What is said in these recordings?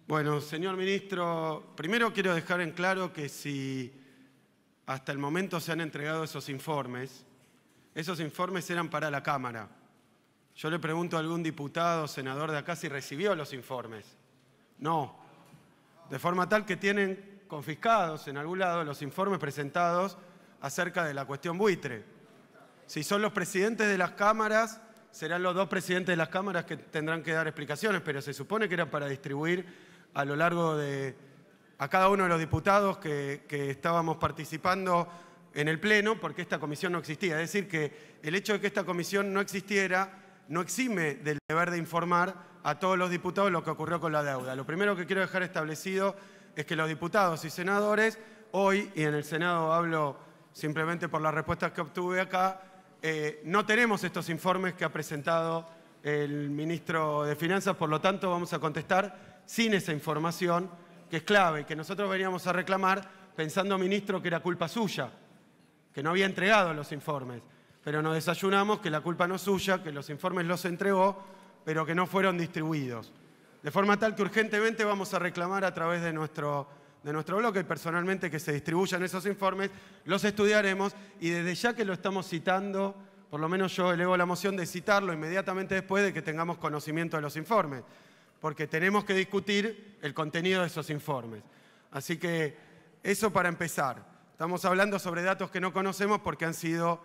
Bueno, señor ministro, primero quiero dejar en claro que si hasta el momento se han entregado esos informes eran para la Cámara. Yo le pregunto a algún diputado o senador de acá si recibió los informes. No. De forma tal que tienen confiscados en algún lado los informes presentados acerca de la cuestión buitre. Si son los presidentes de las cámaras, serán los dos presidentes de las cámaras que tendrán que dar explicaciones, pero se supone que eran para distribuir a lo largo a cada uno de los diputados que estábamos participando en el Pleno, porque esta comisión no existía. Es decir, que el hecho de que esta comisión no existiera no exime del deber de informar a todos los diputados lo que ocurrió con la deuda. Lo primero que quiero dejar establecido es que los diputados y senadores, hoy, y en el Senado hablo simplemente por las respuestas que obtuve acá, no tenemos estos informes que ha presentado el ministro de Finanzas, por lo tanto vamos a contestar sin esa información, que es clave, y que nosotros veníamos a reclamar pensando, ministro, que era culpa suya, que no había entregado los informes. Pero nos desayunamos que la culpa no es suya, que los informes los entregó, pero que no fueron distribuidos. De forma tal que urgentemente vamos a reclamar a través de nuestro bloque y personalmente que se distribuyan esos informes, los estudiaremos y desde ya que lo estamos citando, por lo menos yo elevo la moción de citarlo inmediatamente después de que tengamos conocimiento de los informes, porque tenemos que discutir el contenido de esos informes. Así que eso para empezar. Estamos hablando sobre datos que no conocemos porque han sido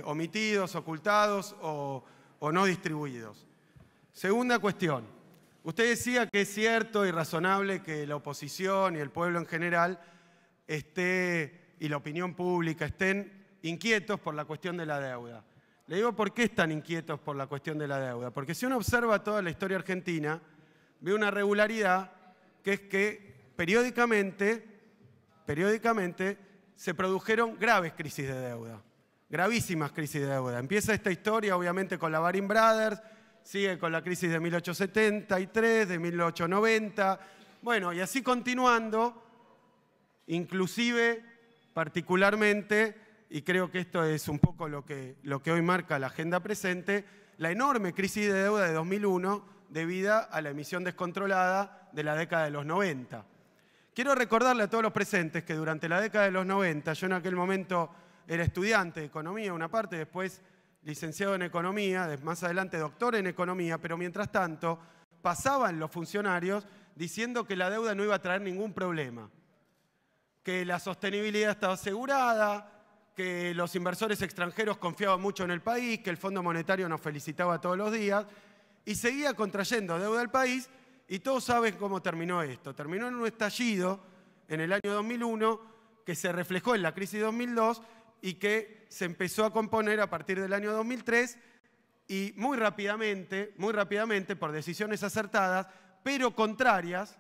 omitidos, ocultados o no distribuidos. Segunda cuestión. Usted decía que es cierto y razonable que la oposición y el pueblo en general y la opinión pública estén inquietos por la cuestión de la deuda. Le digo por qué están inquietos por la cuestión de la deuda. Porque si uno observa toda la historia argentina, ve una regularidad que es que periódicamente se produjeron graves crisis de deuda. Gravísimas crisis de deuda. Empieza esta historia obviamente con la Baring Brothers, sigue con la crisis de 1873, de 1890, bueno, y así continuando, inclusive, particularmente, y creo que esto es un poco lo que hoy marca la agenda presente, la enorme crisis de deuda de 2001 debida a la emisión descontrolada de la década de los 90. Quiero recordarle a todos los presentes que durante la década de los 90, yo en aquel momento era estudiante de economía, una parte, después licenciado en economía, más adelante doctor en economía, pero mientras tanto pasaban los funcionarios diciendo que la deuda no iba a traer ningún problema, que la sostenibilidad estaba asegurada, que los inversores extranjeros confiaban mucho en el país, que el Fondo Monetario nos felicitaba todos los días, y seguía contrayendo deuda al país, y todos saben cómo terminó esto. Terminó en un estallido en el año 2001, que se reflejó en la crisis 2002, y que se empezó a componer a partir del año 2003 y muy rápidamente, por decisiones acertadas, pero contrarias,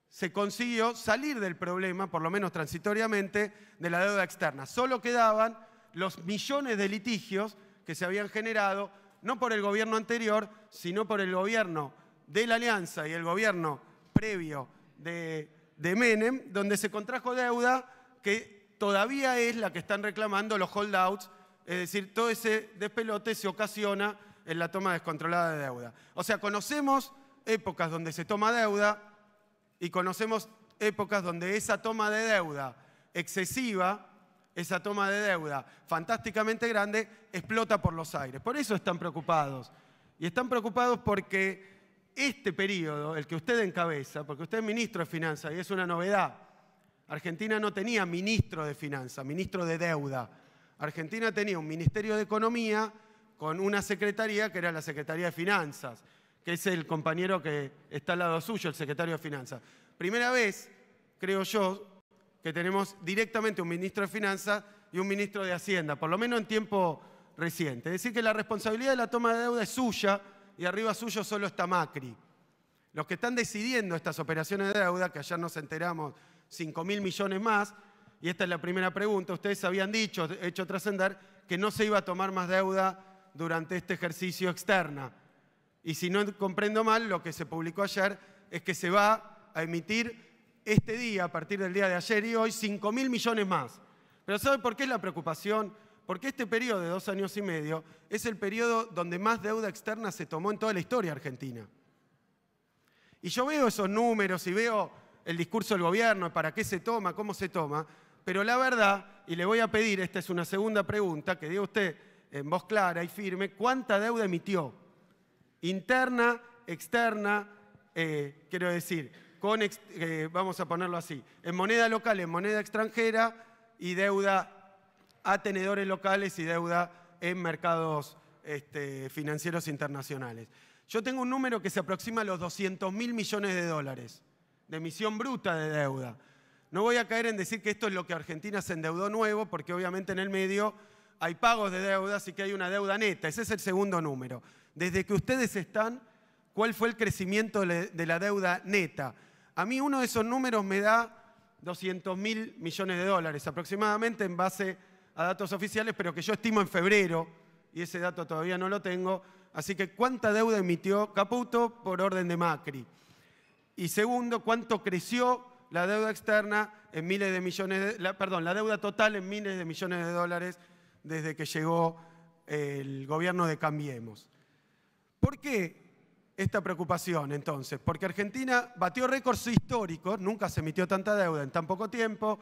se consiguió salir del problema, por lo menos transitoriamente, de la deuda externa. Solo quedaban los millones de litigios que se habían generado, no por el gobierno anterior, sino por el gobierno de la Alianza y el gobierno previo de Menem, donde se contrajo deuda que todavía es la que están reclamando los holdouts, es decir, todo ese despelote se ocasiona en la toma descontrolada de deuda. O sea, conocemos épocas donde se toma deuda y conocemos épocas donde esa toma de deuda excesiva, esa toma de deuda fantásticamente grande, explota por los aires. Por eso están preocupados. Y están preocupados porque este periodo, el que usted encabeza, porque usted es ministro de Finanzas y es una novedad, Argentina no tenía ministro de Finanzas, ministro de Deuda. Argentina tenía un Ministerio de Economía con una secretaría que era la Secretaría de Finanzas, que es el compañero que está al lado suyo, el secretario de Finanzas. Primera vez, creo yo, que tenemos directamente un ministro de Finanzas y un ministro de Hacienda, por lo menos en tiempo reciente. Es decir, que la responsabilidad de la toma de deuda es suya y arriba suyo solo está Macri. Los que están decidiendo estas operaciones de deuda, que ayer nos enteramos 5.000 millones más, y esta es la primera pregunta, ustedes habían hecho trascender que no se iba a tomar más deuda durante este ejercicio externa. Y si no comprendo mal, lo que se publicó ayer es que se va a emitir este día, a partir del día de ayer y hoy, 5.000 millones más. Pero ¿sabe por qué es la preocupación? Porque este periodo de 2 años y medio es el periodo donde más deuda externa se tomó en toda la historia argentina. Y yo veo esos números y veo el discurso del gobierno, para qué se toma, cómo se toma, pero la verdad, y le voy a pedir, esta es una segunda pregunta, que diga usted en voz clara y firme, ¿cuánta deuda emitió? Interna, externa, quiero decir, vamos a ponerlo así, en moneda local, en moneda extranjera y deuda a tenedores locales y deuda en mercados financieros internacionales. Yo tengo un número que se aproxima a los 200.000 millones de dólares de emisión bruta de deuda. No voy a caer en decir que esto es lo que Argentina se endeudó nuevo, porque obviamente en el medio hay pagos de deuda, así que hay una deuda neta. Ese es el segundo número. Desde que ustedes están, ¿cuál fue el crecimiento de la deuda neta? A mí uno de esos números me da 200.000 millones de dólares aproximadamente en base a datos oficiales, pero que yo estimo en febrero, y ese dato todavía no lo tengo. Así que, ¿cuánta deuda emitió Caputo por orden de Macri? Y segundo, ¿cuánto creció la deuda externa en miles de millones la deuda total en miles de millones de dólares desde que llegó el gobierno de Cambiemos? ¿Por qué esta preocupación entonces? Porque Argentina batió récords históricos, nunca se emitió tanta deuda en tan poco tiempo,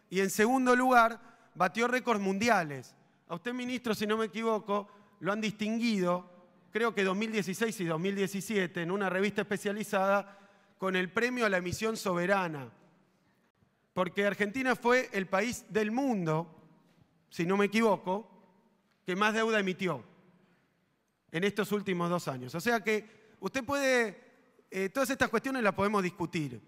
y en segundo lugar, batió récords mundiales. A usted, ministro, si no me equivoco, lo han distinguido, creo que 2016 y 2017, en una revista especializada, con el premio a la emisión soberana. Porque Argentina fue el país del mundo, si no me equivoco, que más deuda emitió en estos últimos 2 años. O sea que usted puede, todas estas cuestiones las podemos discutir.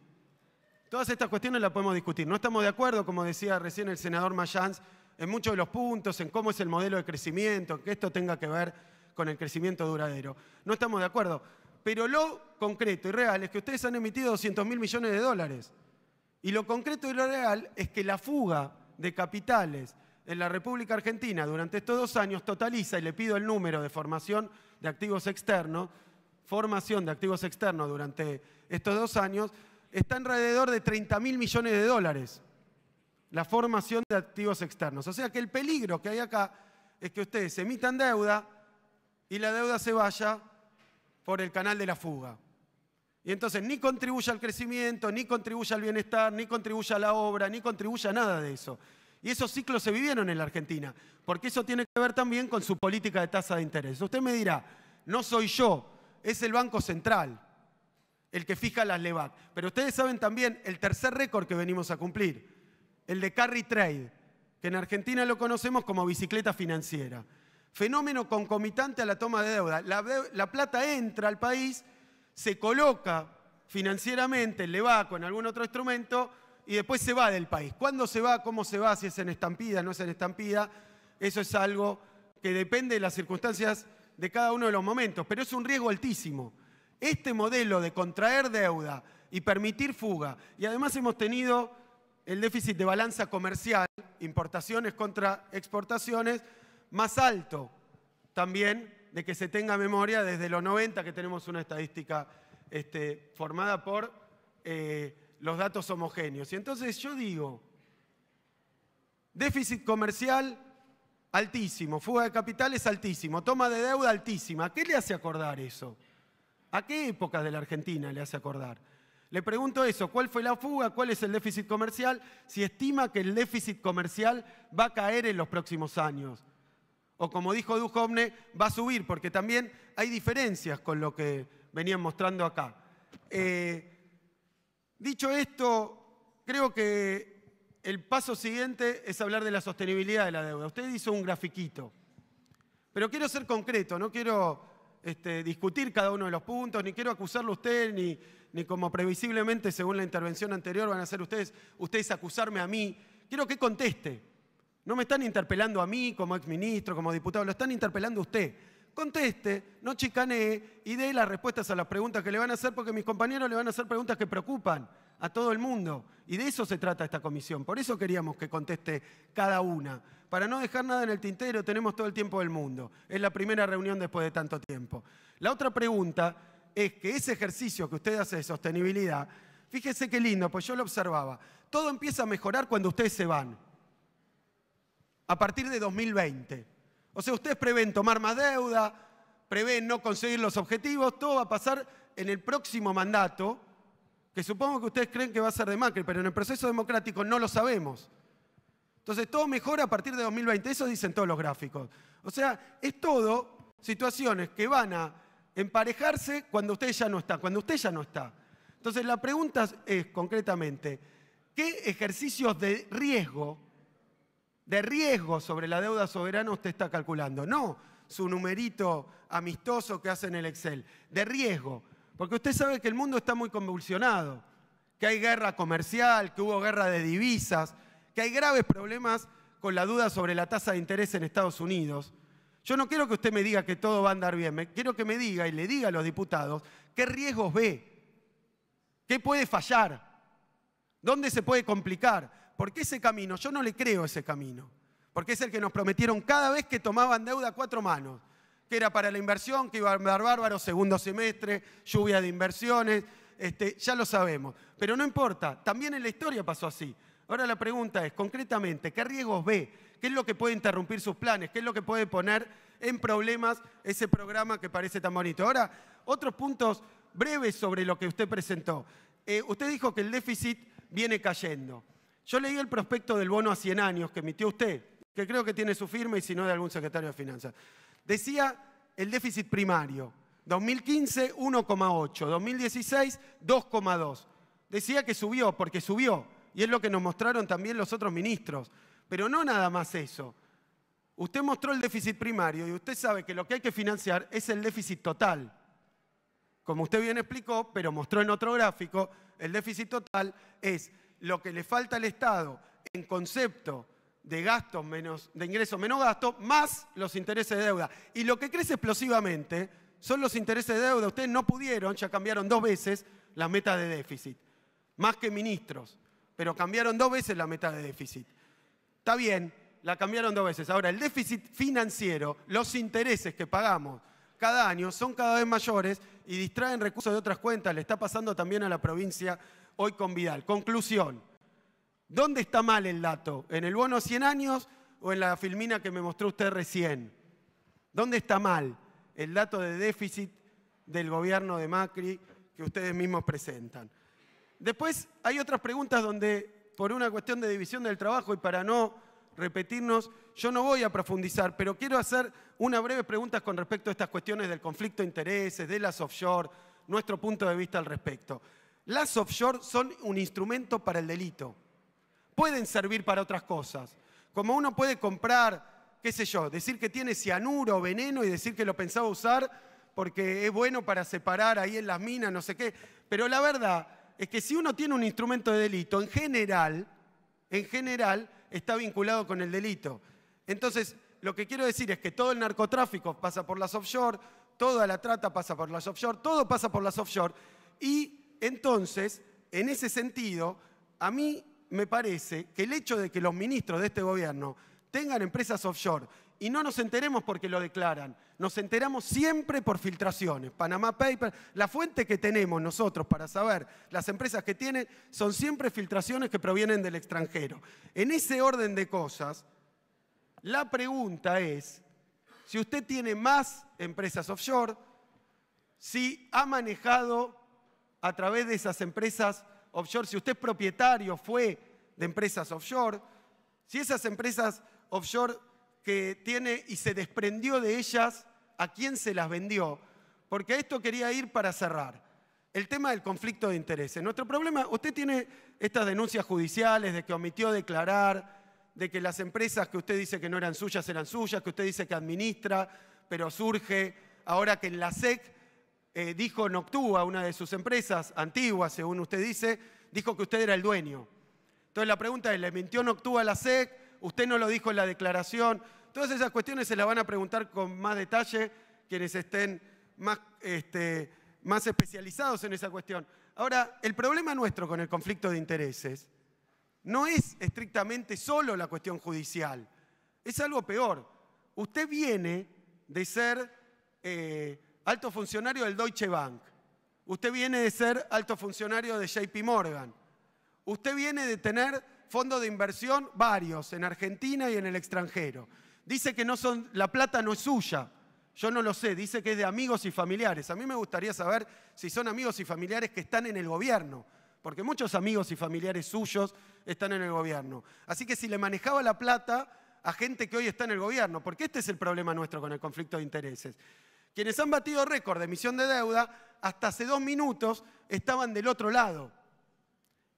Todas estas cuestiones las podemos discutir. No estamos de acuerdo, como decía recién el senador Mayans, en muchos de los puntos, en cómo es el modelo de crecimiento, que esto tenga que ver con el crecimiento duradero. No estamos de acuerdo. Pero lo concreto y real es que ustedes han emitido 200.000 millones de dólares. Y lo concreto y lo real es que la fuga de capitales en la República Argentina durante estos 2 años totaliza, y le pido el número de formación de activos externos durante estos 2 años, está alrededor de 30.000 millones de dólares. La formación de activos externos. O sea que el peligro que hay acá es que ustedes emitan deuda y la deuda se vaya por el canal de la fuga. Y entonces ni contribuye al crecimiento, ni contribuye al bienestar, ni contribuye a la obra, ni contribuye a nada de eso. Y esos ciclos se vivieron en la Argentina, porque eso tiene que ver también con su política de tasa de interés. Usted me dirá, no soy yo, es el Banco Central el que fija las LEVAC. Pero ustedes saben también el tercer récord que venimos a cumplir, el de carry trade, que en Argentina lo conocemos como bicicleta financiera. Fenómeno concomitante a la toma de deuda. La plata entra al país, se coloca financieramente en LEVAC o en algún otro instrumento y después se va del país. ¿Cuándo se va? ¿Cómo se va? Si es en estampida, no es en estampida. Eso es algo que depende de las circunstancias de cada uno de los momentos, pero es un riesgo altísimo. Este modelo de contraer deuda y permitir fuga, y además hemos tenido el déficit de balanza comercial, importaciones contra exportaciones, más alto también de que se tenga memoria desde los 90, que tenemos una estadística formada por los datos homogéneos. Y entonces yo digo, déficit comercial altísimo, fuga de capitales altísimo, toma de deuda altísima. ¿A qué le hace acordar eso? ¿A qué épocas de la Argentina le hace acordar? Le pregunto eso, ¿cuál fue la fuga? ¿Cuál es el déficit comercial? Si estima que el déficit comercial va a caer en los próximos años. O como dijo Duhovne, va a subir, porque también hay diferencias con lo que venían mostrando acá. Dicho esto, creo que el paso siguiente es hablar de la sostenibilidad de la deuda. Usted hizo un grafiquito, pero quiero ser concreto, no quiero discutir cada uno de los puntos, ni quiero acusarlo a usted, ni como previsiblemente, según la intervención anterior, van a hacer ustedes acusarme a mí. Quiero que conteste. No me están interpelando a mí como exministro, como diputado, lo están interpelando a usted. Conteste, no chicanee y dé las respuestas a las preguntas que le van a hacer, porque mis compañeros le van a hacer preguntas que preocupan a todo el mundo. Y de eso se trata esta comisión. Por eso queríamos que conteste cada una. Para no dejar nada en el tintero, tenemos todo el tiempo del mundo. Es la primera reunión después de tanto tiempo. La otra pregunta es que ese ejercicio que usted hace de sostenibilidad, fíjese qué lindo, pues yo lo observaba. Todo empieza a mejorar cuando ustedes se van. A partir de 2020. O sea, ustedes prevén tomar más deuda, prevén no conseguir los objetivos, todo va a pasar en el próximo mandato, que supongo que ustedes creen que va a ser de Macri, pero en el proceso democrático no lo sabemos. Entonces todo mejora a partir de 2020, eso dicen todos los gráficos. O sea, es todo situaciones que van a emparejarse cuando usted ya no está, cuando usted ya no está. Entonces la pregunta es concretamente, ¿qué ejercicios de riesgo sobre la deuda soberana usted está calculando? No su numerito amistoso que hace en el Excel, de riesgo. Porque usted sabe que el mundo está muy convulsionado, que hay guerra comercial, que hubo guerra de divisas, que hay graves problemas con la duda sobre la tasa de interés en Estados Unidos. Yo no quiero que usted me diga que todo va a andar bien, quiero que me diga y le diga a los diputados qué riesgos ve, qué puede fallar, dónde se puede complicar. Porque ese camino, yo no le creo ese camino, porque es el que nos prometieron cada vez que tomaban deuda a 4 manos, que era para la inversión, que iba a andar bárbaro, segundo semestre, lluvia de inversiones, ya lo sabemos. Pero no importa, también en la historia pasó así. Ahora la pregunta es, concretamente, ¿qué riesgos ve? ¿Qué es lo que puede interrumpir sus planes? ¿Qué es lo que puede poner en problemas ese programa que parece tan bonito? Ahora, otros puntos breves sobre lo que usted presentó. Usted dijo que el déficit viene cayendo. Yo leí el prospecto del bono a 100 años que emitió usted, que creo que tiene su firma y si no de algún secretario de Finanzas. Decía el déficit primario, 2015 1,8, 2016 2,2. Decía que subió, porque subió, y es lo que nos mostraron también los otros ministros. Pero no nada más eso. Usted mostró el déficit primario y usted sabe que lo que hay que financiar es el déficit total. Como usted bien explicó, pero mostró en otro gráfico, el déficit total es lo que le falta al Estado en concepto de gastos menos, de ingresos menos gastos, más los intereses de deuda. Y lo que crece explosivamente son los intereses de deuda. Ustedes no pudieron, ya cambiaron 2 veces las metas de déficit, más que ministros, pero cambiaron 2 veces la meta de déficit. Está bien, la cambiaron 2 veces. Ahora, el déficit financiero, los intereses que pagamos cada año son cada vez mayores y distraen recursos de otras cuentas. Le está pasando también a la provincia hoy con Vidal. Conclusión. ¿Dónde está mal el dato? ¿En el bono a 100 años o en la filmina que me mostró usted recién? ¿Dónde está mal el dato de déficit del gobierno de Macri que ustedes mismos presentan? Después hay otras preguntas donde, por una cuestión de división del trabajo y para no repetirnos, yo no voy a profundizar, pero quiero hacer una breve pregunta con respecto a estas cuestiones del conflicto de intereses, de las offshore, nuestro punto de vista al respecto. Las offshore son un instrumento para el delito. Pueden servir para otras cosas. Como uno puede comprar, qué sé yo, decir que tiene cianuro o veneno y decir que lo pensaba usar porque es bueno para separar ahí en las minas, no sé qué. Pero la verdad es que si uno tiene un instrumento de delito, en general, está vinculado con el delito. Entonces, lo que quiero decir es que todo el narcotráfico pasa por las offshore, toda la trata pasa por las offshore, todo pasa por las offshore. Y entonces, en ese sentido, a mí me parece que el hecho de que los ministros de este gobierno tengan empresas offshore y no nos enteremos porque lo declaran, nos enteramos siempre por filtraciones. Panama Papers, la fuente que tenemos nosotros para saber las empresas que tienen son siempre filtraciones que provienen del extranjero. En ese orden de cosas, la pregunta es si usted tiene más empresas offshore, si ha manejado a través de esas empresas offshore, si usted es propietario, fue de empresas offshore, si esas empresas offshore que tiene y se desprendió de ellas, ¿a quién se las vendió? Porque a esto quería ir para cerrar. El tema del conflicto de intereses. Nuestro problema, usted tiene estas denuncias judiciales de que omitió declarar, de que las empresas que usted dice que no eran suyas, que usted dice que administra, pero surge ahora que en la SEC dijo Noctua, una de sus empresas antiguas, según usted dice, dijo que usted era el dueño. Entonces la pregunta es, ¿le mintió Noctua a la SEC? ¿Usted no lo dijo en la declaración? Todas esas cuestiones se las van a preguntar con más detalle quienes estén más especializados en esa cuestión. Ahora, el problema nuestro con el conflicto de intereses no es estrictamente solo la cuestión judicial, es algo peor. Usted viene de ser alto funcionario del Deutsche Bank. Usted viene de ser alto funcionario de JP Morgan. Usted viene de tener fondos de inversión varios en Argentina y en el extranjero. Dice que la plata no es suya, Yo no lo sé, dice que es de amigos y familiares. A mí me gustaría saber si son amigos y familiares que están en el gobierno, porque muchos amigos y familiares suyos están en el gobierno. Así que si le manejaba la plata a gente que hoy está en el gobierno, porque este es el problema nuestro con el conflicto de intereses. Quienes han batido récord de emisión de deuda, hasta hace 2 minutos estaban del otro lado.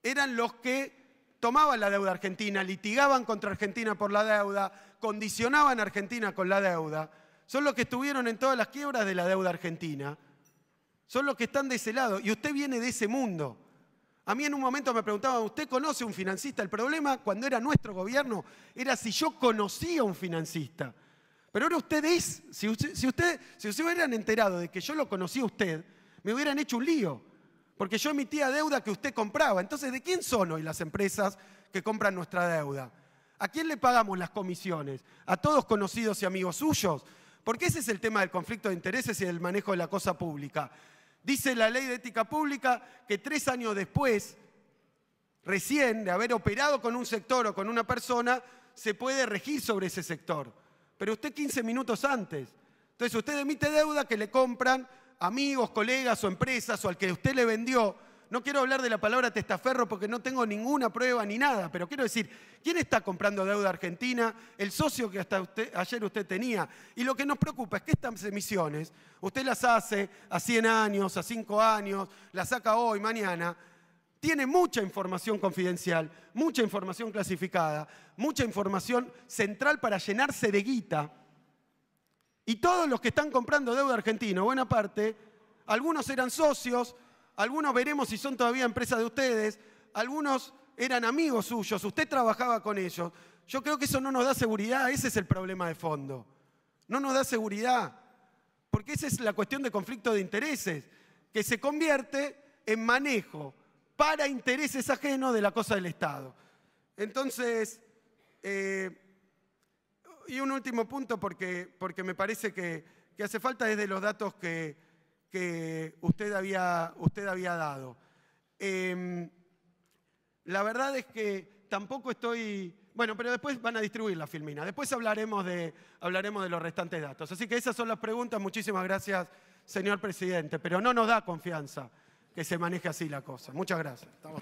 Eran los que tomaban la deuda argentina, litigaban contra Argentina por la deuda, condicionaban a Argentina con la deuda. Son los que estuvieron en todas las quiebras de la deuda argentina. Son los que están de ese lado. Y usted viene de ese mundo. A mí en un momento me preguntaban, ¿usted conoce un financista? El problema cuando era nuestro gobierno era si yo conocía un financista. Pero ahora usted es, si se hubieran enterado de que yo lo conocía a usted, me hubieran hecho un lío. Porque yo emitía deuda que usted compraba. Entonces, ¿de quién son hoy las empresas que compran nuestra deuda? ¿A quién le pagamos las comisiones? ¿A todos conocidos y amigos suyos? Porque ese es el tema del conflicto de intereses y del manejo de la cosa pública. Dice la ley de ética pública que 3 años después, recién de haber operado con un sector o con una persona, se puede regir sobre ese sector. Pero usted 15 minutos antes. Entonces usted emite deuda que le compran amigos, colegas o empresas o al que usted le vendió. No quiero hablar de la palabra testaferro porque no tengo ninguna prueba ni nada, pero quiero decir, ¿quién está comprando deuda argentina? El socio que hasta ayer usted tenía. Y lo que nos preocupa es que estas emisiones, usted las hace a 100 años, a 5 años, las saca hoy, mañana, tiene mucha información confidencial, mucha información clasificada, mucha información central para llenarse de guita. Y todos los que están comprando deuda argentina, buena parte, algunos eran socios, algunos veremos si son todavía empresas de ustedes, algunos eran amigos suyos, usted trabajaba con ellos. Yo creo que eso no nos da seguridad, ese es el problema de fondo. No nos da seguridad, porque esa es la cuestión de conflicto de intereses, que se convierte en manejo para intereses ajenos de la cosa del Estado. Entonces, y un último punto, porque me parece que hace falta desde los datos que usted había dado. La verdad es que tampoco estoy... Bueno, pero después van a distribuir la filmina. Después hablaremos de los restantes datos. Así que esas son las preguntas. Muchísimas gracias, señor presidente. Pero no nos da confianza que se maneje así la cosa. Muchas gracias. Estamos...